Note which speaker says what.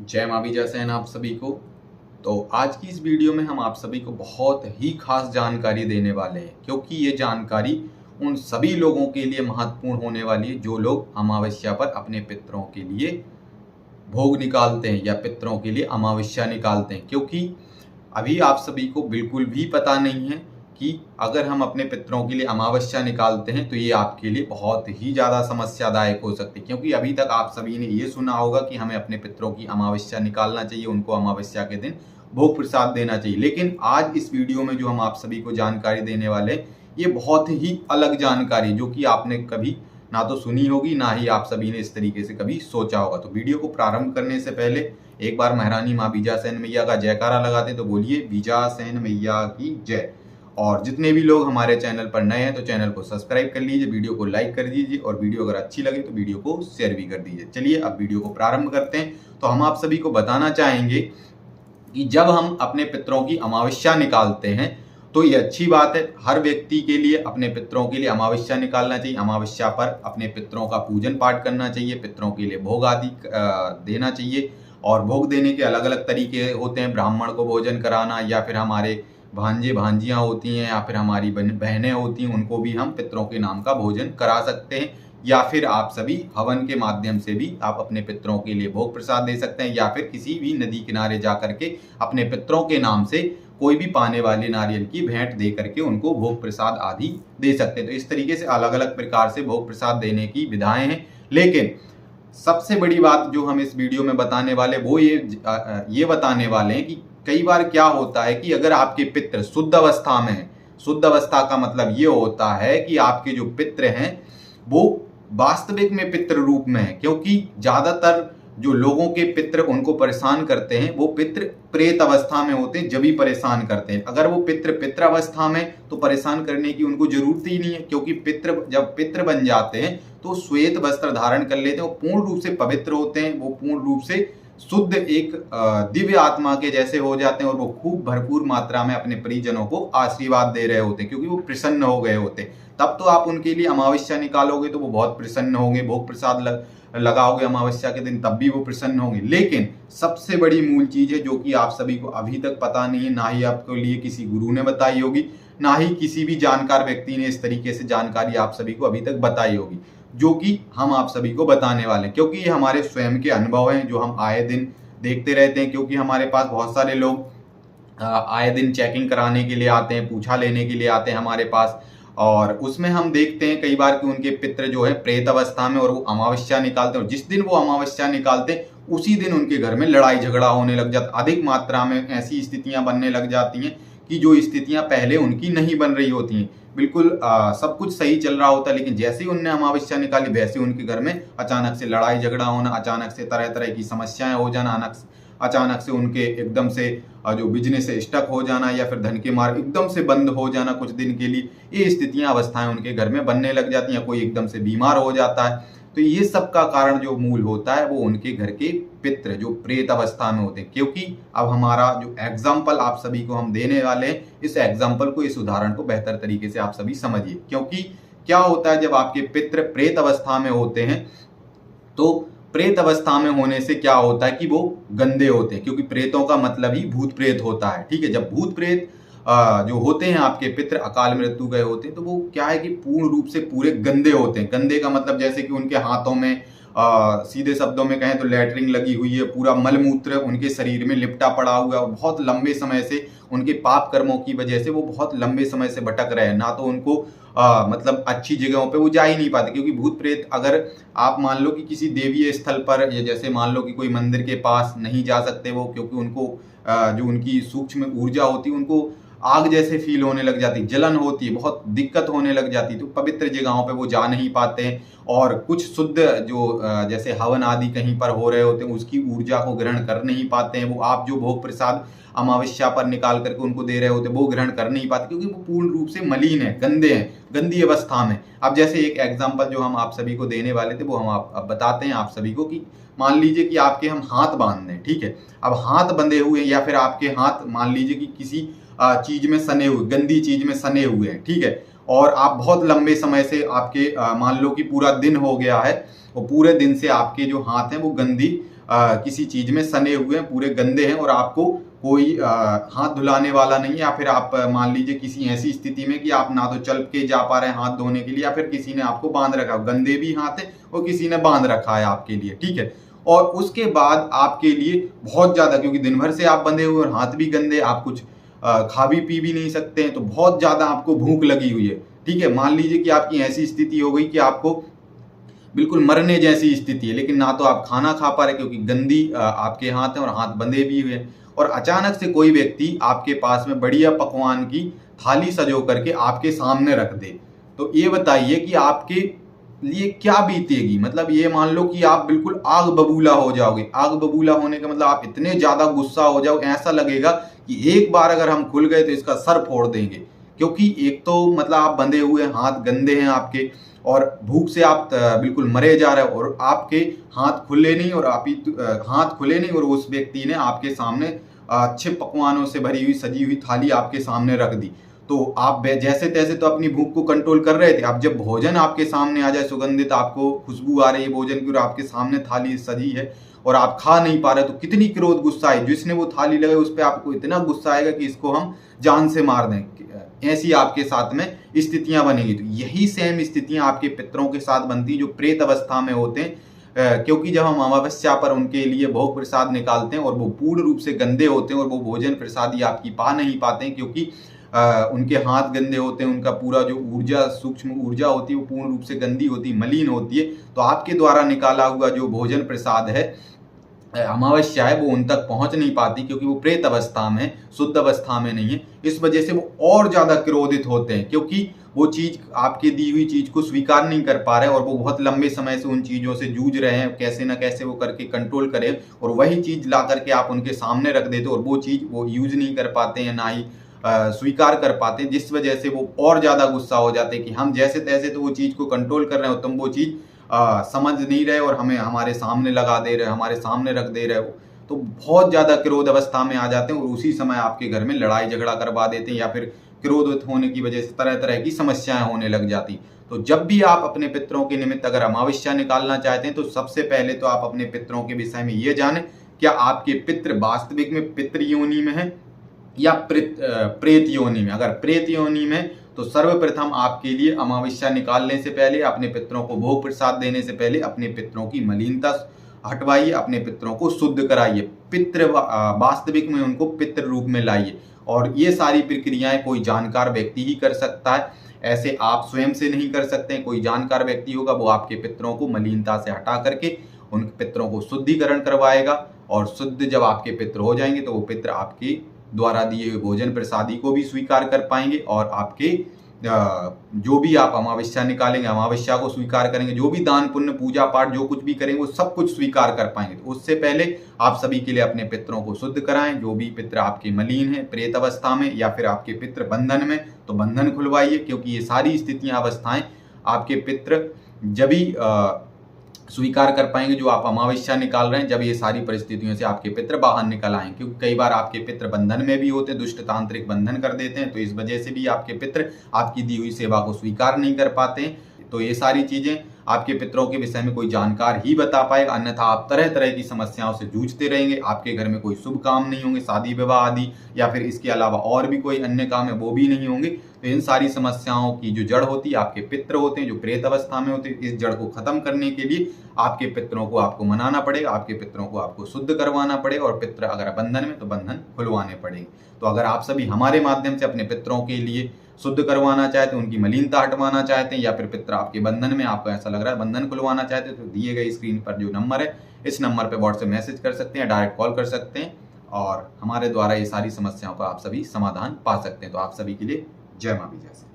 Speaker 1: जय माँ बीजा सहन आप सभी को। तो आज की इस वीडियो में हम आप सभी को बहुत ही खास जानकारी देने वाले हैं, क्योंकि ये जानकारी उन सभी लोगों के लिए महत्वपूर्ण होने वाली है जो लोग अमावस्या पर अपने पितरों के लिए भोग निकालते हैं या पितरों के लिए अमावस्या निकालते हैं। क्योंकि अभी आप सभी को बिल्कुल भी पता नहीं है कि अगर हम अपने पितरों के लिए अमावस्या निकालते हैं तो ये आपके लिए बहुत ही ज़्यादा समस्यादायक हो सकती है। क्योंकि अभी तक आप सभी ने ये सुना होगा कि हमें अपने पितरों की अमावस्या निकालना चाहिए, उनको अमावस्या के दिन भोग प्रसाद देना चाहिए। लेकिन आज इस वीडियो में जो हम आप सभी को जानकारी देने वाले हैं, ये बहुत ही अलग जानकारी जो कि आपने कभी ना तो सुनी होगी, ना ही आप सभी ने इस तरीके से कभी सोचा होगा। तो वीडियो को प्रारंभ करने से पहले एक बार महारानी माँ बीजा सहन मैया का जयकारा लगाते तो बोलिए बीजा सहन मैया की जय। और जितने भी लोग हमारे चैनल पर नए हैं तो चैनल को सब्सक्राइब कर लीजिए, वीडियो को लाइक कर दीजिए और वीडियो अगर अच्छी लगे तो वीडियो को शेयर भी कर दीजिए। चलिए अब वीडियो को प्रारंभ करते हैं। तो हम आप सभी को बताना चाहेंगे कि जब हम अपने पितरों की अमावस्या निकालते हैं तो ये अच्छी बात है। हर व्यक्ति के लिए अपने पितरों के लिए अमावस्या निकालना चाहिए। अमावस्या पर अपने पितरों का पूजन पाठ करना चाहिए, पितरों के लिए भोग आदि देना चाहिए। और भोग देने के अलग अलग तरीके होते हैं। ब्राह्मण को भोजन कराना, या फिर हमारे भांजे भांजियाँ होती हैं, या फिर हमारी बहनें होती हैं, उनको भी हम पितरों के नाम का भोजन करा सकते हैं। या फिर आप सभी हवन के माध्यम से भी आप अपने पितरों के लिए भोग प्रसाद दे सकते हैं। या फिर किसी भी नदी किनारे जा करके अपने पितरों के नाम से कोई भी पाने वाले नारियल की भेंट दे करके उनको भोग प्रसाद आदि दे सकते हैं। तो इस तरीके से अलग अलग प्रकार से भोग प्रसाद देने की विधाएं हैं। लेकिन सबसे बड़ी बात जो हम इस वीडियो में बताने वाले वो ये बताने वाले हैं कि कई बार क्या होता है कि अगर आपके पितृ शुद्ध अवस्था में है, शुद्ध अवस्था का मतलब ये होता है कि आपके जो पितृ हैं वो वास्तविक में पितृ रूप में है। क्योंकि ज्यादातर जो लोगों के पितृ उनको परेशान करते हैं वो पितृ प्रेत अवस्था में होते हैं, जब भी परेशान करते हैं। अगर वो पितृ अवस्था में तो परेशान करने की उनको जरूरत ही नहीं है। क्योंकि जब पितृ बन जाते हैं तो श्वेत वस्त्र धारण कर लेते हैं, वो पूर्ण रूप से पवित्र होते हैं, वो पूर्ण रूप से शुद्ध एक दिव्य आत्मा के जैसे हो जाते हैं। और वो खूब भरपूर मात्रा में अपने परिजनों को आशीर्वाद दे रहे होते हैं, क्योंकि वो प्रसन्न हो गए होते हैं। तब तो आप उनके लिए अमावस्या निकालोगे तो वो बहुत प्रसन्न होंगे, भोग प्रसाद लगाओगे अमावस्या के दिन, तब भी वो प्रसन्न होंगे। लेकिन सबसे बड़ी मूल चीज है जो कि आप सभी को अभी तक पता नहीं है, ना ही आपके लिए किसी गुरु ने बताई होगी, ना ही किसी भी जानकार व्यक्ति ने इस तरीके से जानकारी आप सभी को अभी तक बताई होगी, जो कि हम आप सभी को बताने वाले हैं। क्योंकि ये हमारे स्वयं के अनुभव हैं जो हम आए दिन देखते रहते हैं। क्योंकि हमारे पास बहुत सारे लोग आए दिन चेकिंग कराने के लिए आते हैं, पूछा लेने के लिए आते हैं हमारे पास। और उसमें हम देखते हैं कई बार कि उनके पितृ जो है प्रेत अवस्था में और वो अमावस्या निकालते हैं। और जिस दिन वो अमावस्या निकालते हैं उसी दिन उनके घर में लड़ाई झगड़ा होने लग जाता, अधिक मात्रा में ऐसी स्थितियां बनने लग जाती हैं कि जो स्थितियां पहले उनकी नहीं बन रही होती हैं। बिल्कुल सब कुछ सही चल रहा होता है, लेकिन जैसे ही उनने अमावस्या निकाली वैसे उनके घर में अचानक से लड़ाई झगड़ा होना, अचानक से तरह तरह की समस्याएं हो जाना, अचानक से उनके एकदम से जो बिजनेस स्टक हो जाना, या फिर धन के मार्ग एकदम से बंद हो जाना कुछ दिन के लिए, ये स्थितियां अवस्थाएं उनके घर में बनने लग जाती हैं। कोई एकदम से बीमार हो जाता है। तो ये सब का कारण जो मूल होता है वो उनके घर के पितृ जो प्रेत अवस्था में होते हैं। क्योंकि अब हमारा जो एग्जाम्पल आप सभी को हम देने वाले हैं, इस एग्जाम्पल को, इस उदाहरण को बेहतर तरीके से आप सभी समझिए। क्योंकि क्या होता है जब आपके पितृ प्रेत अवस्था में होते हैं तो प्रेत अवस्था में होने से क्या होता है कि वो गंदे होते हैं। क्योंकि प्रेतों का मतलब ही भूत प्रेत होता है, ठीक है। जब भूत प्रेत जो होते हैं आपके पितृ अकाल मृत्यु गए होते हैं तो वो क्या है कि पूर्ण रूप से पूरे गंदे होते हैं। गंदे का मतलब जैसे कि उनके हाथों में सीधे शब्दों में कहें तो लैटरिंग लगी हुई है, पूरा मलमूत्र उनके शरीर में लिपटा पड़ा हुआ है, और बहुत लंबे समय से उनके पाप कर्मों की वजह से वो बहुत लंबे समय से भटक रहे हैं। ना तो उनको मतलब अच्छी जगहों पे वो जा ही नहीं पाते। क्योंकि भूत प्रेत, अगर आप मान लो कि किसी देवीय स्थल पर, या जैसे मान लो कि कोई मंदिर के पास नहीं जा सकते वो, क्योंकि उनको जो उनकी सूक्ष्म ऊर्जा होती है उनको आग जैसे फील होने लग जाती, जलन होती है, बहुत दिक्कत होने लग जाती, तो पवित्र जगहों पे वो जा नहीं पाते हैं। और कुछ शुद्ध जो जैसे हवन आदि कहीं पर हो रहे होते हैं उसकी ऊर्जा को ग्रहण कर नहीं पाते हैं। वो आप जो भोग प्रसाद अमावस्या पर निकाल करके उनको दे रहे होते हैं वो ग्रहण कर नहीं पाते, क्योंकि वो पूर्ण रूप से मलिन है, गंदे हैं, गंदी अवस्था में। अब जैसे एक एग्जाम्पल जो हम आप सभी को देने वाले थे वो हम अब बताते हैं आप सभी को कि मान लीजिए कि आपके हम हाथ बांध दें, ठीक है। अब हाथ बंधे हुए, या फिर आपके हाथ मान लीजिए कि किसी चीज में सने हुए, गंदी चीज में सने हुए हैं, ठीक है। और आप बहुत लंबे समय से आपके मान लो कि पूरा दिन हो गया है, और पूरे दिन से आपके जो हाथ हैं वो गंदी किसी चीज में सने हुए हैं, पूरे गंदे हैं और आपको कोई हाथ धुलाने वाला नहीं है, या फिर आप मान लीजिए किसी ऐसी स्थिति में कि आप ना तो चल के जा पा रहे हैं हाथ धोने के लिए, या फिर किसी ने आपको बांध रखा है, गंदे भी हाथ है और किसी ने बांध रखा है आपके लिए, ठीक है। और उसके बाद आपके लिए बहुत ज्यादा, क्योंकि दिन भर से आप बंधे हुए और हाथ भी गंदे, आप कुछ खा भी पी भी नहीं सकते हैं, तो बहुत ज्यादा आपको भूख लगी हुई है, ठीक है। मान लीजिए कि आपकी ऐसी स्थिति हो गई कि आपको बिल्कुल मरने जैसी स्थिति है, लेकिन ना तो आप खाना खा पा रहे क्योंकि गंदी आपके हाथ हैं और हाथ बंधे भी हुए हैं, और अचानक से कोई व्यक्ति आपके पास में बढ़िया पकवान की थाली सजो करके आपके सामने रख दे, तो ये बताइए कि आपके लिए क्या बीतेगी। मतलब ये मान लो कि आप बिल्कुल आग बबूला हो जाओगे। आग बबूला होने का मतलब आप इतने ज्यादा गुस्सा हो जाओ, ऐसा लगेगा कि एक बार अगर हम खुल गए तो इसका सर फोड़ देंगे, क्योंकि एक तो मतलब आप बंधे हुए हाथ गंदे हैं आपके, और भूख से आप बिल्कुल मरे जा रहे हो, और आपके हाथ खुले नहीं, और हाथ खुले नहीं, और उस व्यक्ति ने आपके सामने अच्छे पकवानों से भरी हुई सजी हुई थाली आपके सामने रख दी। तो आप जैसे तैसे तो अपनी भूख को कंट्रोल कर रहे थे, अब जब भोजन आपके सामने आ जाए, सुगंधित आपको खुशबू आ रही है भोजन की और आपके सामने थाली सजी है और आप खा नहीं पा रहे, तो कितनी क्रोध गुस्सा है। जिसने वो थाली लगाई उस पर आपको इतना गुस्सा आएगा कि इसको हम जान से मार दें। ऐसी आपके साथ में स्थितियां बनेगी। तो यही सेम स्थितियां आपके पितरों के साथ बनती है जो प्रेत अवस्था में होते हैं, क्योंकि जब हम अमावस्या पर उनके लिए भोग प्रसाद निकालते हैं और वो पूर्ण रूप से गंदे होते हैं और वो भोजन प्रसादी आपकी पा नहीं पाते हैं, क्योंकि उनके हाथ गंदे होते हैं, उनका पूरा जो ऊर्जा, सूक्ष्म ऊर्जा होती है वो पूर्ण रूप से गंदी होती है, मलिन होती है। तो आपके द्वारा निकाला हुआ जो भोजन प्रसाद है, अमावस्या है, वो उन तक पहुंच नहीं पाती, क्योंकि वो प्रेत अवस्था में, शुद्ध अवस्था में नहीं है। इस वजह से वो और ज्यादा क्रोधित होते हैं, क्योंकि वो चीज, आपकी दी हुई चीज को स्वीकार नहीं कर पा रहे और वो बहुत लंबे समय से उन चीजों से जूझ रहे हैं, कैसे ना कैसे वो करके कंट्रोल करें, और वही चीज ला करके आप उनके सामने रख देते और वो चीज वो यूज नहीं कर पाते हैं, ना ही स्वीकार कर पाते हैं, जिस वजह से वो और ज्यादा गुस्सा हो जाते हैं कि हम जैसे तैसे तो वो चीज को कंट्रोल कर रहे हो, तुम वो चीज समझ नहीं रहे और हमें हमारे सामने लगा दे रहे हो, हमारे सामने रख दे रहे हो। तो बहुत ज्यादा क्रोध अवस्था में आ जाते हैं और उसी समय आपके घर में लड़ाई झगड़ा करवा देते हैं, या फिर क्रोधित होने की वजह से तरह तरह की समस्याएं होने लग जाती। तो जब भी आप अपने पितरों के निमित्त अगर अमावस्या निकालना चाहते हैं, तो सबसे पहले तो आप अपने पितरों के विषय में ये जानें, क्या आपके पितृ वास्तविक में पितृ योनि में है या प्रेत योनि में। अगर प्रेत योनि में, तो सर्वप्रथम आपके लिए अमावस्या निकालने से पहले, अपने पितरों को भोग प्रसाद देने से पहले अपने पितरों की मलिनता हटवाइए, अपने पितरों को शुद्ध कराइए, पितृ वास्तविक में उनको पितृ रूप में लाइए। और ये सारी प्रक्रियाएं कोई जानकार व्यक्ति ही कर सकता है, ऐसे आप स्वयं से नहीं कर सकते। कोई जानकार व्यक्ति होगा, वो आपके पितरों को मलिनता से हटा करके उन पितरों को शुद्धिकरण करवाएगा, और शुद्ध जब आपके पितृ हो जाएंगे तो वो पितृ आपके द्वारा दिए हुए भोजन प्रसादी को भी स्वीकार कर पाएंगे, और आपके जो भी आप अमावस्या निकालेंगे अमावस्या को स्वीकार करेंगे, जो भी दान पुण्य पूजा पाठ जो कुछ भी करेंगे वो सब कुछ स्वीकार कर पाएंगे। तो उससे पहले आप सभी के लिए अपने पितरों को शुद्ध कराएं। जो भी पितर आपके मलिन हैं प्रेत अवस्था में, या फिर आपके पितृ बंधन में, तो बंधन खुलवाइए, क्योंकि ये सारी स्थितियां, अवस्थाएं आपके पितृ जब भी स्वीकार कर पाएंगे जो आप अमावस्या निकाल रहे हैं, जब ये सारी परिस्थितियों से आपके पितृ बाहर निकल आएंगे। क्योंकि कई बार आपके पितृ बंधन में भी होते हैं, दुष्ट तांत्रिक बंधन कर देते हैं, तो इस वजह से भी आपके पितृ आपकी दी हुई सेवा को स्वीकार नहीं कर पाते हैं। तो ये सारी चीजें आपके पितरों के विषय में कोई जानकार ही बता पाएगा, अन्यथा आप तरह तरह की समस्याओं से जूझते रहेंगे। आपके घर में कोई शुभ काम नहीं होंगे, शादी विवाह आदि, या फिर इसके अलावा और भी कोई अन्य काम है वो भी नहीं होंगे। तो इन सारी समस्याओं की जो जड़ होती है आपके पितृ होते हैं, जो प्रेत अवस्था में होते हैं। इस जड़ को खत्म करने के लिए आपके पितरों को आपको मनाना पड़ेगा, आपके पितरों को आपको शुद्ध करवाना पड़ेगा, और पितृ अगर बंधन में तो बंधन खुलवाने पड़ेंगे। तो अगर आप सभी हमारे माध्यम से अपने पितरों के लिए शुद्ध करवाना चाहते हैं, उनकी मलिनता हटवाना चाहते हैं, या फिर पितृ आपके बंधन में, आपको ऐसा लग रहा है बंधन खुलवाना चाहते हैं, तो दिए गए स्क्रीन पर जो नंबर है, इस नंबर पर व्हाट्सएप मैसेज कर सकते हैं, डायरेक्ट कॉल कर सकते हैं, और हमारे द्वारा ये सारी समस्याओं का आप सभी समाधान पा सकते हैं। तो आप सभी के लिए जय मां विजय।